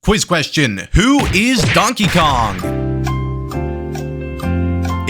Quiz question, who is Donkey Kong?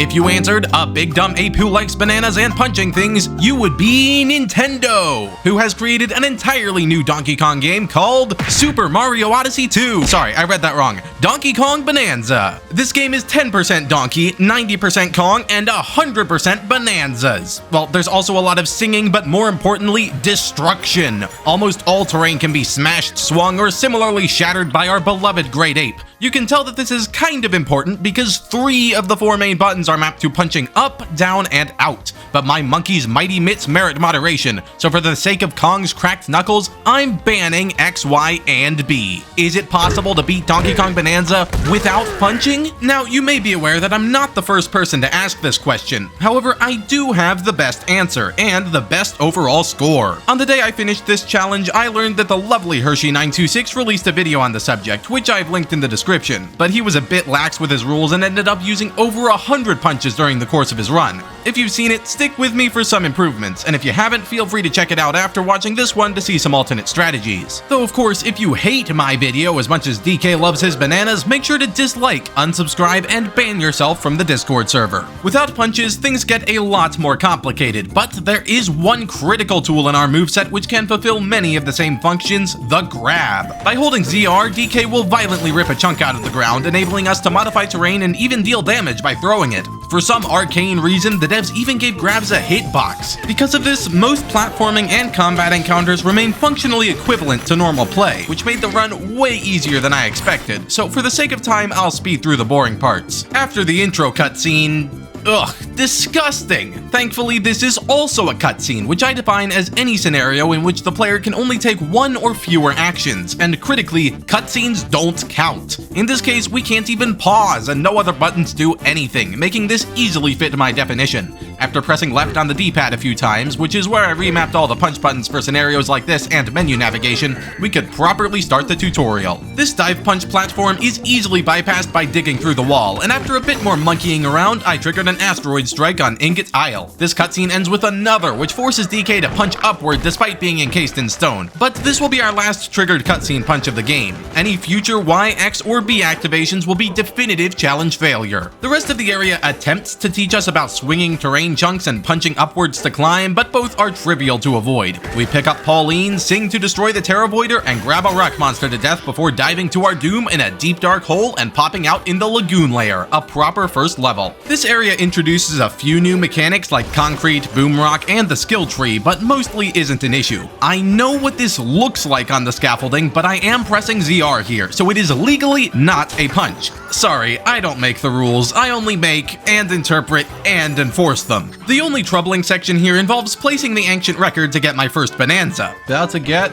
If you answered, a big dumb ape who likes bananas and punching things, you would be Nintendo, who has created an entirely new Donkey Kong game called Super Mario Odyssey 2. Sorry, I read that wrong. Donkey Kong Bananza. This game is 10% Donkey, 90% Kong, and 100% Bananzas. Well, there's also a lot of singing, but more importantly, destruction. Almost all terrain can be smashed, swung, or similarly shattered by our beloved great ape. You can tell that this is kind of important because 3 of the 4 main buttons are mapped to punching up, down, and out. But my monkey's mighty mitts merit moderation, so for the sake of Kong's cracked knuckles, I'm banning X, Y, and B. Is it possible to beat Donkey Kong Bananza without punching? Now, you may be aware that I'm not the first person to ask this question. However, I do have the best answer, and the best overall score. On the day I finished this challenge, I learned that the lovely Hershey926 released a video on the subject, which I've linked in the description, but he was a bit lax with his rules and ended up using over 100 punches during the course of his run. If you've seen it, stick with me for some improvements, and if you haven't, feel free to check it out after watching this one to see some alternate strategies. Though of course, if you hate my video as much as DK loves his bananas, make sure to dislike, unsubscribe, and ban yourself from the Discord server. Without punches, things get a lot more complicated, but there is one critical tool in our moveset which can fulfill many of the same functions, the grab. By holding ZR, DK will violently rip a chunk out of the ground, enabling us to modify terrain and even deal damage by throwing it. For some arcane reason, the devs even gave grabs a hitbox. Because of this, most platforming and combat encounters remain functionally equivalent to normal play, which made the run way easier than I expected, so for the sake of time, I'll speed through the boring parts. After the intro cutscene, ugh, disgusting! Thankfully, this is also a cutscene, which I define as any scenario in which the player can only take 1 or fewer actions, and critically, cutscenes don't count. In this case, we can't even pause, and no other buttons do anything, making this easily fit my definition. After pressing left on the D-pad a few times, which is where I remapped all the punch buttons for scenarios like this and menu navigation, we could properly start the tutorial. This dive punch platform is easily bypassed by digging through the wall, and after a bit more monkeying around, I triggered an asteroid strike on Ingot Isle. This cutscene ends with another, which forces DK to punch upward despite being encased in stone. But this will be our last triggered cutscene punch of the game. Any future Y, X, or B activations will be definitive challenge failure. The rest of the area attempts to teach us about swinging terrain chunks and punching upwards to climb, but both are trivial to avoid. We pick up Pauline, sing to destroy the Terravoider, and grab a rock monster to death before diving to our doom in a deep dark hole and popping out in the Lagoon layer, a proper first level. This area introduces a few new mechanics like concrete, boom rock, and the skill tree, but mostly isn't an issue. I know what this looks like on the scaffolding, but I am pressing ZR here, so it is legally not a punch. Sorry, I don't make the rules, I only make and interpret and enforce them. The only troubling section here involves placing the ancient record to get my first Bananza. About to get...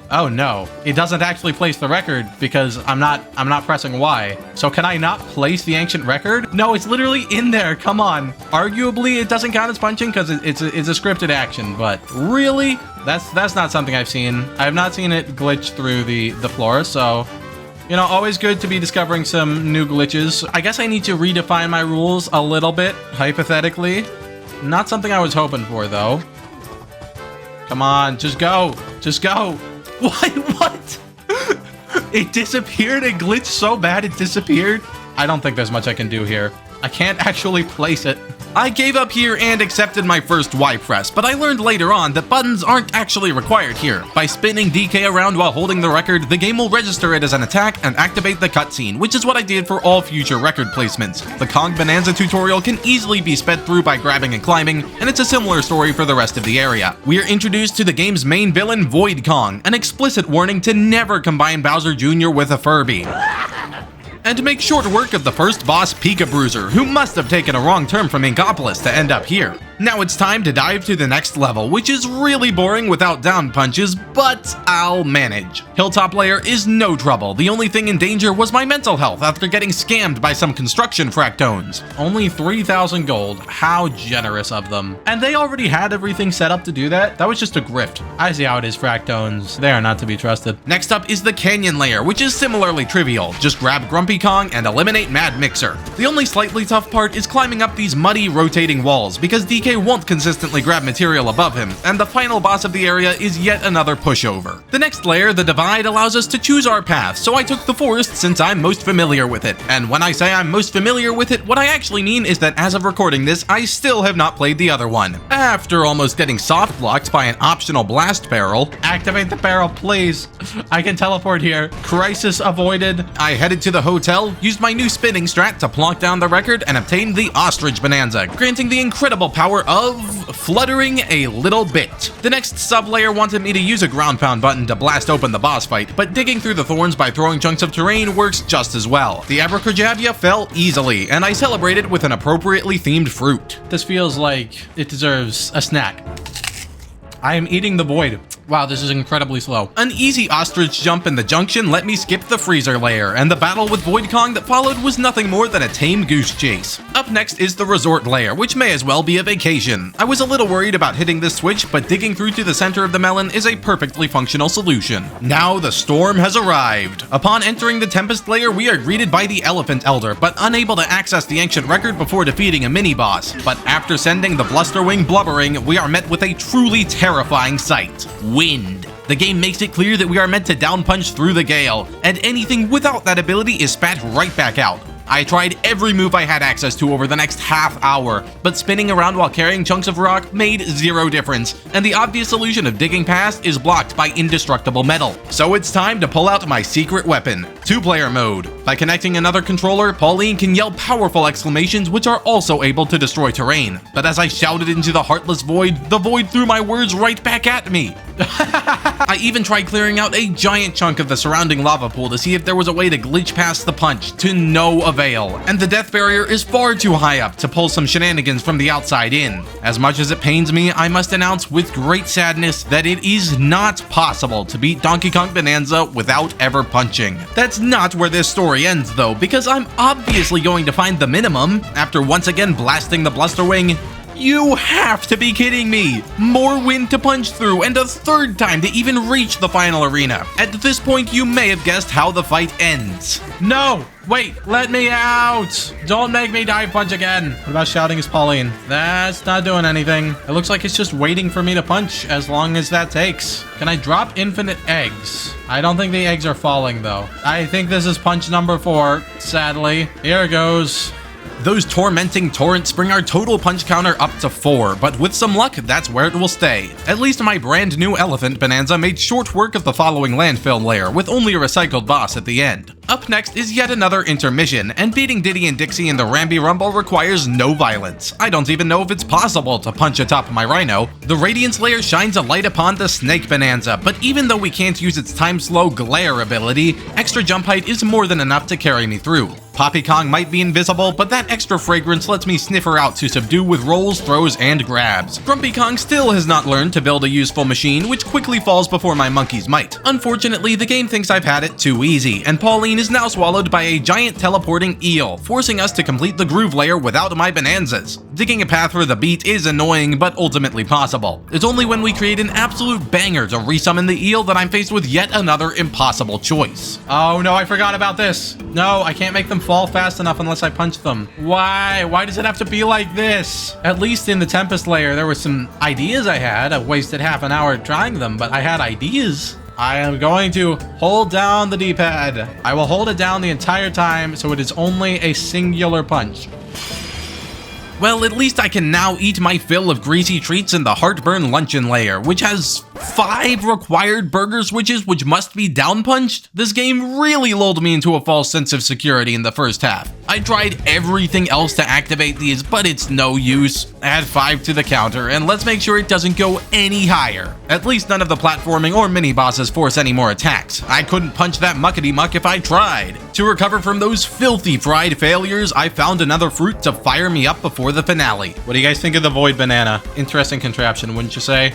Oh no, it doesn't actually place the record because I'm not pressing Y. So can I not place the ancient record? No, it's literally in there, come on. Arguably, it doesn't count as punching because it's a scripted action, but really? That's not something I've seen. I have not seen it glitch through the floor, so... You know, always good to be discovering some new glitches. I guess I need to redefine my rules a little bit, hypothetically. Not something I was hoping for, though. Come on, just go. Just go. What? It disappeared? It glitched so bad it disappeared? I don't think there's much I can do here. I can't actually place it. I gave up here and accepted my first Y press, but I learned later on that buttons aren't actually required here. By spinning DK around while holding the record, the game will register it as an attack and activate the cutscene, which is what I did for all future record placements. The Kong Bananza tutorial can easily be sped through by grabbing and climbing, and it's a similar story for the rest of the area. We are introduced to the game's main villain, Void Kong, an explicit warning to never combine Bowser Jr. with a Furby. And to make short work of the first boss, Pika Bruiser, who must have taken a wrong turn from Inkopolis to end up here. Now it's time to dive to the next level, which is really boring without down punches, but I'll manage. Hilltop layer is no trouble. The only thing in danger was my mental health after getting scammed by some construction fractones. Only 3,000 gold. How generous of them. And they already had everything set up to do that? That was just a grift. I see how it is, fractones. They are not to be trusted. Next up is the canyon layer, which is similarly trivial. Just grab Grumpy Kong and eliminate Mad Mixer. The only slightly tough part is climbing up these muddy, rotating walls, because DK DK won't consistently grab material above him, and the final boss of the area is yet another pushover. The next layer, the Divide, allows us to choose our path, so I took the Forest since I'm most familiar with it. And when I say I'm most familiar with it, what I actually mean is that as of recording this, I still have not played the other one. After almost getting soft blocked by an optional blast barrel, activate the barrel please, I can teleport here, crisis avoided, I headed to the hotel, used my new spinning strat to plonk down the record, and obtained the Ostrich Bonanza, granting the incredible power of fluttering a little bit. The next sub-layer wanted me to use a ground pound button to blast open the boss fight, but digging through the thorns by throwing chunks of terrain works just as well. The Abracadabra fell easily, and I celebrated with an appropriately themed fruit. This feels like it deserves a snack. I am eating the void. Wow, this is incredibly slow. An easy ostrich jump in the junction let me skip the freezer layer, and the battle with Void Kong that followed was nothing more than a tame goose chase. Up next is the resort layer, which may as well be a vacation. I was a little worried about hitting this switch, but digging through to the center of the melon is a perfectly functional solution. Now the storm has arrived. Upon entering the Tempest layer, we are greeted by the Elephant Elder, but unable to access the ancient record before defeating a mini-boss. But after sending the Blusterwing blubbering, we are met with a truly terrifying sight. Wind. The game makes it clear that we are meant to down punch through the gale, and anything without that ability is spat right back out. I tried every move I had access to over the next half hour, but spinning around while carrying chunks of rock made zero difference, and the obvious solution of digging past is blocked by indestructible metal. So it's time to pull out my secret weapon, two-player mode. By connecting another controller, Pauline can yell powerful exclamations which are also able to destroy terrain. But as I shouted into the heartless void, the void threw my words right back at me. I even tried clearing out a giant chunk of the surrounding lava pool to see if there was a way to glitch past the punch, to no avail, and the death barrier is far too high up to pull some shenanigans from the outside in. As much as it pains me, I must announce with great sadness that it is not possible to beat Donkey Kong Bananza without ever punching. That's not where this story ends though, because I'm obviously going to find the minimum after once again blasting the Blusterwing. You have to be kidding me! More wind to punch through, and a third time to even reach the final arena. At this point, you may have guessed how the fight ends. No! Wait, let me out! Don't make me dive punch again! What about shouting as Pauline? That's not doing anything. It looks like it's just waiting for me to punch, as long as that takes. Can I drop infinite eggs? I don't think the eggs are falling, though. I think this is punch number 4, sadly. Here goes. Those tormenting torrents bring our total punch counter up to 4, but with some luck, that's where it will stay. At least my brand new Elephant Bonanza made short work of the following landfill layer, with only a recycled boss at the end. Up next is yet another intermission, and beating Diddy and Dixie in the Ramby Rumble requires no violence. I don't even know if it's possible to punch atop my Rhino. The Radiance layer shines a light upon the Snake Bonanza, but even though we can't use its time-slow glare ability, extra jump height is more than enough to carry me through. Poppy Kong might be invisible, but that extra fragrance lets me sniff her out to subdue with rolls, throws, and grabs. Grumpy Kong still has not learned to build a useful machine, which quickly falls before my monkey's might. Unfortunately, the game thinks I've had it too easy, and Pauline is now swallowed by a giant teleporting eel, forcing us to complete the groove layer without my bonanzas. Digging a path for the beat is annoying, but ultimately possible. It's only when we create an absolute banger to resummon the eel that I'm faced with yet another impossible choice. Oh no, I forgot about this. No, I can't make them fall fast enough unless I punch them. Why? Why does it have to be like this? At least in the Tempest layer, there were some ideas I had. I wasted half an hour trying them, but I had ideas. I am going to hold down the D-pad. I will hold it down the entire time, so it is only a singular punch. Well, at least I can now eat my fill of greasy treats in the Heartburn luncheon layer, which has 5 required burger switches which must be down punched. This game really lulled me into a false sense of security in the first half. I tried everything else to activate these, but it's no use. Add 5 to the counter, and let's make sure it doesn't go any higher. At least none of the platforming or mini-bosses force any more attacks. I couldn't punch that muckety-muck if I tried. To recover from those filthy fried failures, I found another fruit to fire me up before the finale. What do you guys think of the Void Banana? Interesting contraption, wouldn't you say?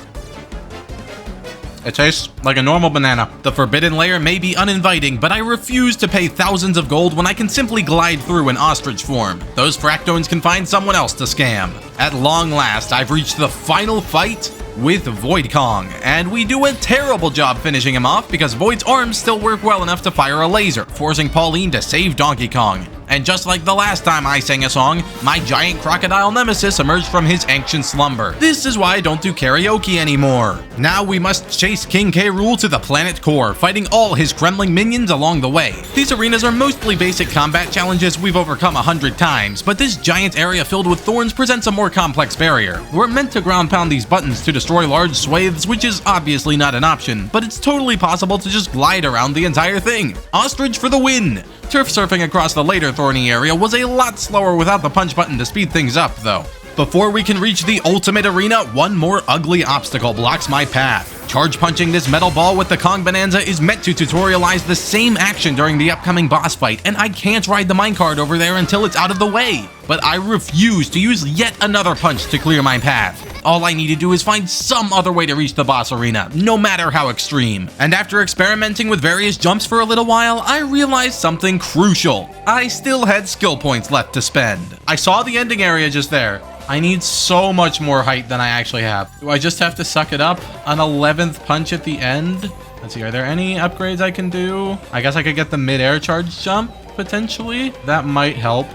It tastes like a normal banana. The forbidden layer may be uninviting, but I refuse to pay thousands of gold when I can simply glide through in ostrich form. Those fractones can find someone else to scam. At long last, I've reached the final fight with Void Kong, and we do a terrible job finishing him off because Void's arms still work well enough to fire a laser, forcing Pauline to save Donkey Kong. And just like the last time I sang a song, my giant crocodile nemesis emerged from his ancient slumber. This is why I don't do karaoke anymore. Now we must chase King K. Rool to the planet core, fighting all his Kremling minions along the way. These arenas are mostly basic combat challenges we've overcome 100 times, but this giant area filled with thorns presents a more complex barrier. We're meant to ground pound these buttons to destroy large swathes, which is obviously not an option, but it's totally possible to just glide around the entire thing. Ostrich for the win! Turf surfing across the later thorny area was a lot slower without the punch button to speed things up, though. Before we can reach the ultimate arena, one more ugly obstacle blocks my path. Charge punching this metal ball with the Kong Bananza is meant to tutorialize the same action during the upcoming boss fight, and I can't ride the minecart over there until it's out of the way. But I refuse to use yet another punch to clear my path. All I need to do is find some other way to reach the boss arena, no matter how extreme. And after experimenting with various jumps for a little while, I realized something crucial. I still had skill points left to spend. I saw the ending area just there. I need so much more height than I actually have. Do I just have to suck it up? An 11th punch at the end? Let's see, are there any upgrades I can do? I guess I could get the mid-air charge jump, potentially. That might help.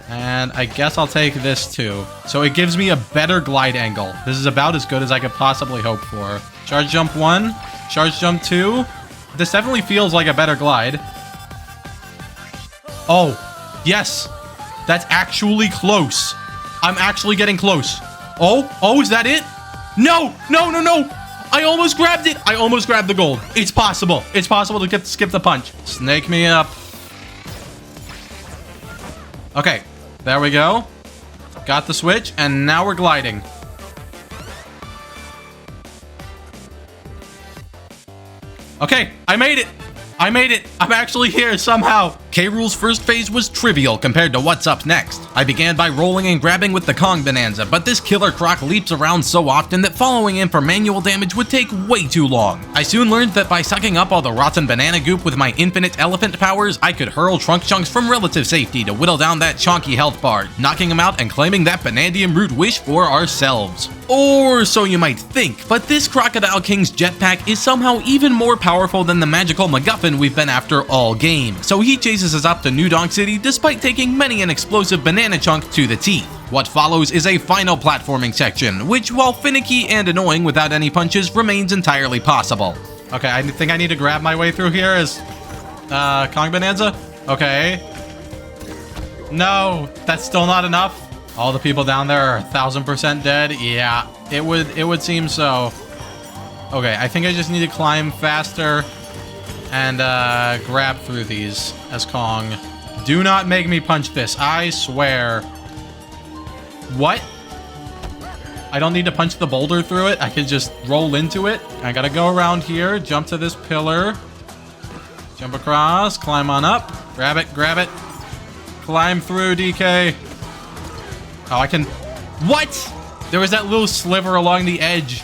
And I guess I'll take this too. So it gives me a better glide angle. This is about as good as I could possibly hope for. Charge jump 1, charge jump 2. This definitely feels like a better glide. Oh, yes. That's actually close. I'm actually getting close. Oh, is that it? No. I almost grabbed it. I almost grabbed the gold. It's possible. It's possible to skip the punch. Snake me up. Okay, there we go. Got the switch, and now we're gliding. Okay, I made it. I'm actually here somehow. K. Rool's first phase was trivial compared to what's up next. I began by rolling and grabbing with the Kong Bananza, but this killer croc leaps around so often that following him for manual damage would take way too long. I soon learned that by sucking up all the rotten banana goop with my infinite elephant powers, I could hurl trunk chunks from relative safety to whittle down that chonky health bar, knocking him out and claiming that Banandium root wish for ourselves. Or so you might think, but this Crocodile King's jetpack is somehow even more powerful than the magical MacGuffin we've been after all game, so he chases us up to New Donk City despite taking many an explosive banana chunk to the teeth. What follows is a final platforming section, which, while finicky and annoying without any punches, remains entirely possible. Okay, I think I need to grab my way through here as Kong Bananza. Okay. No, that's still not enough. All the people down there are 1000% dead. Yeah, it would seem so. Okay, I think I just need to climb faster and grab through these as Kong. Do not make me punch this, I swear. What? I don't need to punch the boulder through it. I can just roll into it. I gotta go around here, jump to this pillar, jump across, climb on up, grab it, climb through, DK. Oh, I can... What? There was that little sliver along the edge.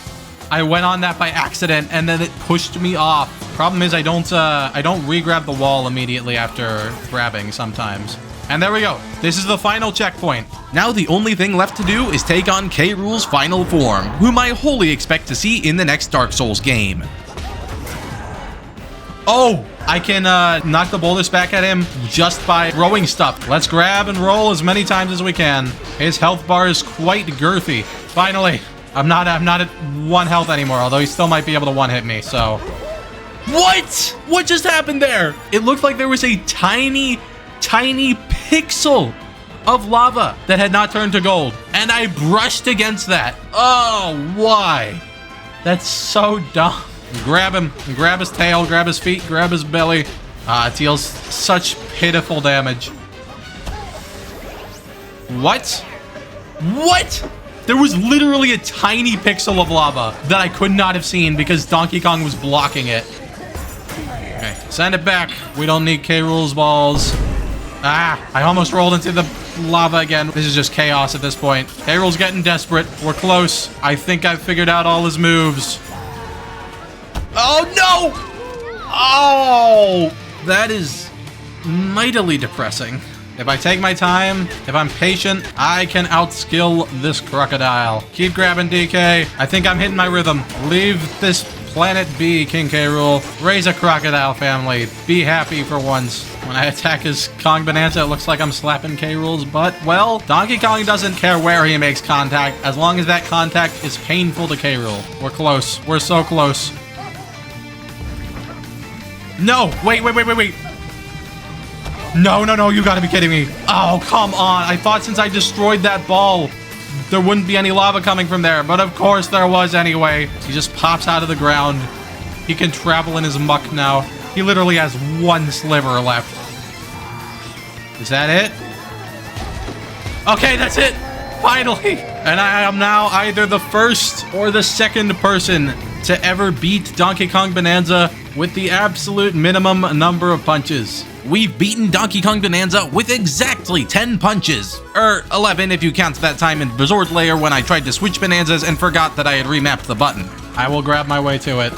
I went on that by accident, and then it pushed me off. Problem is, I don't re-grab the wall immediately after grabbing sometimes. And there we go. This is the final checkpoint. Now the only thing left to do is take on K. Rool's final form, whom I wholly expect to see in the next Dark Souls game. Oh! I can knock the boulders back at him just by throwing stuff. Let's grab and roll as many times as we can. His health bar is quite girthy. Finally, I'm not at 1 health anymore, although he still might be able to one-hit me, so... What? What just happened there? It looked like there was a tiny pixel of lava that had not turned to gold, and I brushed against that. Oh, why? That's so dumb. Grab him, grab his tail, grab his feet, grab his belly. It deals such pitiful damage. What? What? There was literally a tiny pixel of lava that I could not have seen because Donkey Kong was blocking it. Okay, send it back. We don't need K. Rool's balls. I almost rolled into the lava again. This is just chaos at this point. K. Rool's getting desperate. We're close. I think I've figured out all his moves. Oh, no! Oh! That is mightily depressing. If I take my time, if I'm patient, I can outskill this crocodile. Keep grabbing, DK. I think I'm hitting my rhythm. Leave this Planet B, King K. Rool. Raise a crocodile, family. Be happy for once. When I attack his Kong Bananza, it looks like I'm slapping K. Rool's butt. Well, Donkey Kong doesn't care where he makes contact, as long as that contact is painful to K. Rool. We're close. We're so close. No! Wait. No, you gotta be kidding me. Oh, come on. I thought since I destroyed that ball, there wouldn't be any lava coming from there, but of course there was anyway. He just pops out of the ground. He can travel in his muck now. He literally has one sliver left. Is that it? Okay, that's it. Finally. And I am now either the first or the second person to ever beat Donkey Kong Bananza with the absolute minimum number of punches. We've beaten Donkey Kong Bananza with exactly 10 punches. 11 if you count that time in Resort Layer when I tried to switch Bananzas and forgot that I had remapped the button. I will grab my way to it.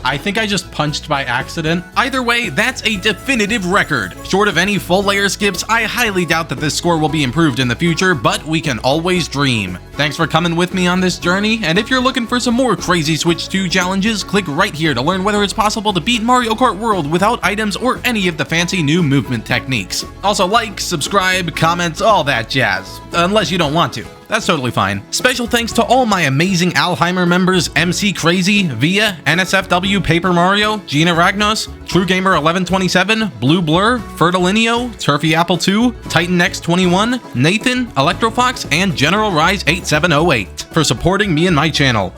I think I just punched by accident. Either way, that's a definitive record. Short of any full layer skips, I highly doubt that this score will be improved in the future, but we can always dream. Thanks for coming with me on this journey, and if you're looking for some more crazy Switch 2 challenges, click right here to learn whether it's possible to beat Mario Kart World without items or any of the fancy new movement techniques. Also like, subscribe, comment, all that jazz. Unless you don't want to. That's totally fine. Special thanks to all my amazing Alzheimer members, MC Crazy, Via, NSFW Paper Mario, Gina Ragnos, True Gamer 1127, Blue Blur, Fertilinio, Turfy Apple 2, Titan X21, Nathan, Electrofox, and General Rise 8708 for supporting me and my channel.